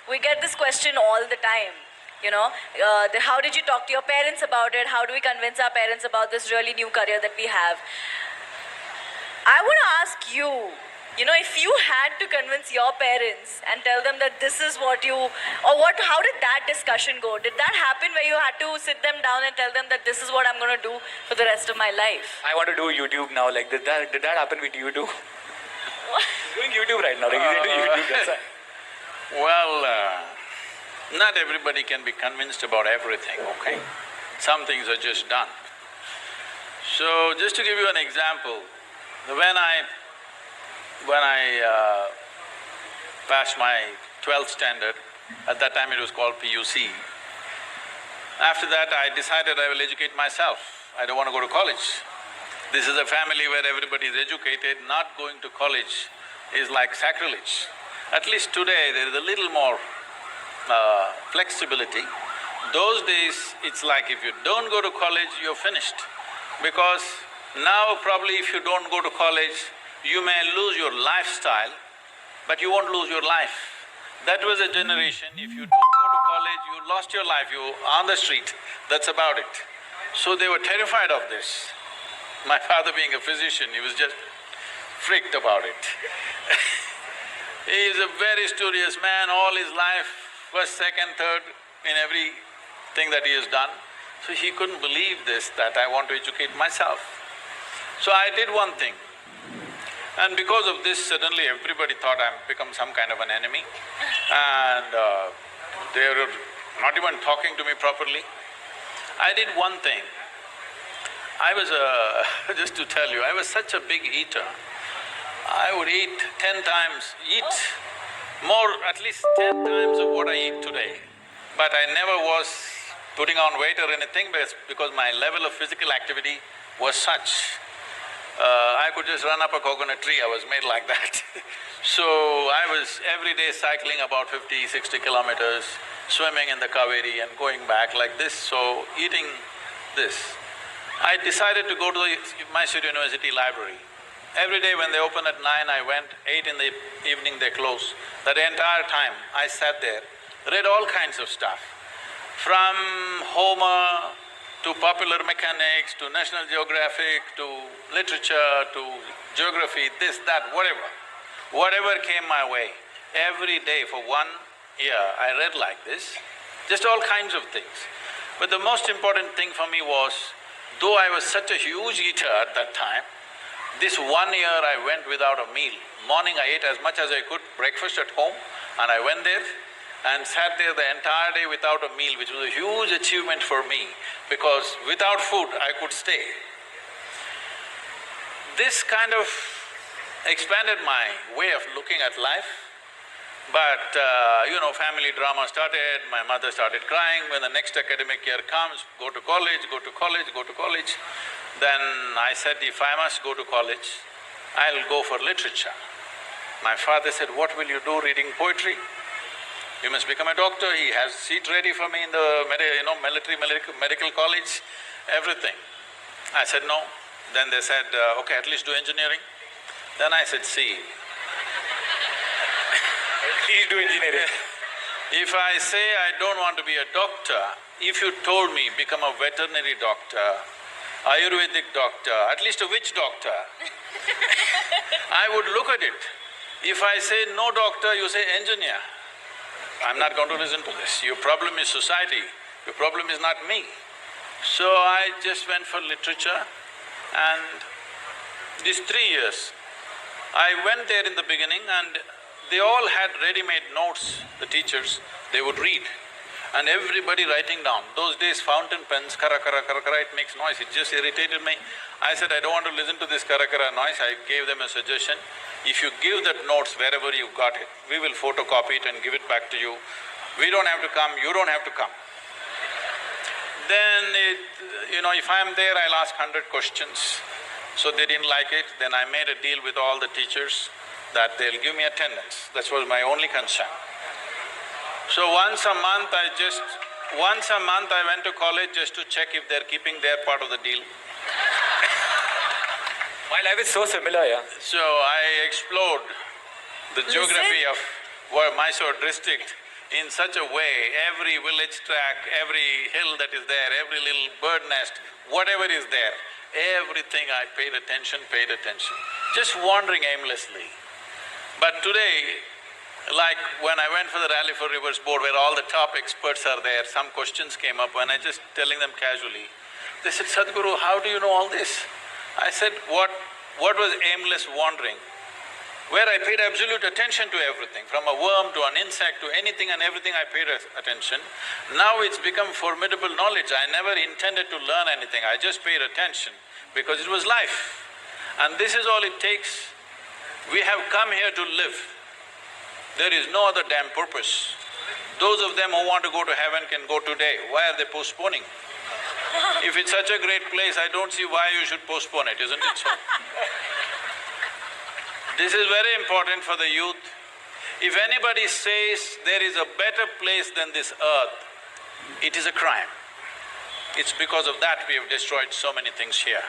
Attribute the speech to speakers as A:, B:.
A: We get this question all the time. How did you talk to your parents about it? How do we convince our parents about this really new career that we have? I want to ask you, if you had to convince your parents and tell them that this is what you, or what, how did that discussion go? Did that happen where you had to sit them down and tell them that this is what I'm going to do for the rest of my life?
B: I want to do YouTube now. Like, did that happen with you too? Doing YouTube right now. Like, he's into YouTube. That's why.
C: Well, not everybody can be convinced about everything, okay? Some things are just done. So, just to give you an example, when I passed my 12th standard, at that time it was called PUC, after that I decided I will educate myself. I don't want to go to college. This is a family where everybody is educated, not going to college is like sacrilege. At least today there is a little more flexibility. Those days, it's like if you don't go to college, you're finished. Because now probably if you don't go to college, you may lose your lifestyle, but you won't lose your life. That was a generation, if you don't go to college, you lost your life, you on the street, that's about it. So they were terrified of this. My father being a physician, he was just freaked about it. He is a very studious man, all his life, first, second, third, in everything that he has done. So he couldn't believe this, that I want to educate myself. So I did one thing. And because of this, suddenly everybody thought I'm become some kind of an enemy and they were not even talking to me properly. I did one thing. I was just to tell you, I was such a big eater. I would eat 10 times, more, at least 10 times of what I eat today. But I never was putting on weight or anything because my level of physical activity was such. I could just run up a coconut tree, I was made like that. So I was every day cycling about 50, 60 kilometers, swimming in the Kaveri and going back like this, so eating this. I decided to go to the Mysore University library. Every day when they open at 9, I went, 8 in the evening they close. That entire time I sat there, read all kinds of stuff. From Homer to popular mechanics, to National Geographic, to literature, to geography, this, that, whatever. Whatever came my way, every day for 1 year I read like this, just all kinds of things. But the most important thing for me was, though I was such a huge eater at that time, this 1 year I went without a meal. Morning I ate as much as I could, breakfast at home, and I went there and sat there the entire day without a meal, which was a huge achievement for me, because without food I could stay. This kind of expanded my way of looking at life, but family drama started, my mother started crying when the next academic year comes, go to college, go to college, go to college. Then I said, if I must go to college, I'll go for literature. My father said, what will you do reading poetry? You must become a doctor. He has seat ready for me in the medical college, everything. I said, no. Then they said, okay, at least do engineering. Then I said, see,
B: Please do engineering.
C: if I say I don't want to be a doctor, if you told me become a veterinary doctor, Ayurvedic doctor, at least a witch doctor, I would look at it. If I say no doctor, you say engineer, I'm not going to listen to this. Your problem is society, your problem is not me. So I just went for literature, and these 3 years, I went there in the beginning and they all had ready-made notes, the teachers, they would read. And everybody writing down. Those days fountain pens, kara kara kara kara, it makes noise, it just irritated me. I said, I don't want to listen to this kara kara noise. I gave them a suggestion, if you give that notes wherever you got it, we will photocopy it and give it back to you. We don't have to come, you don't have to come. Then if I'm there, I'll ask 100 questions. So they didn't like it, then I made a deal with all the teachers that they'll give me attendance. That was my only concern. So once a month I went to college just to check if they're keeping their part of the deal.
B: My life is so similar, yeah.
C: So I explored the geography of Mysore district in such a way, every village track, every hill that is there, every little bird nest, whatever is there, everything I paid attention, just wandering aimlessly. But today, like when I went for the Rally for Rivers board where all the top experts are there, some questions came up when I just telling them casually, they said, Sadhguru, how do you know all this? I said, what was aimless wandering? Where I paid absolute attention to everything, from a worm to an insect to anything and everything I paid attention. Now it's become formidable knowledge. I never intended to learn anything, I just paid attention because it was life. And this is all it takes. We have come here to live. There is no other damn purpose. Those of them who want to go to heaven can go today. Why are they postponing? If it's such a great place, I don't see why you should postpone it, isn't it so? This is very important for the youth. If anybody says there is a better place than this earth, it is a crime. It's because of that we have destroyed so many things here.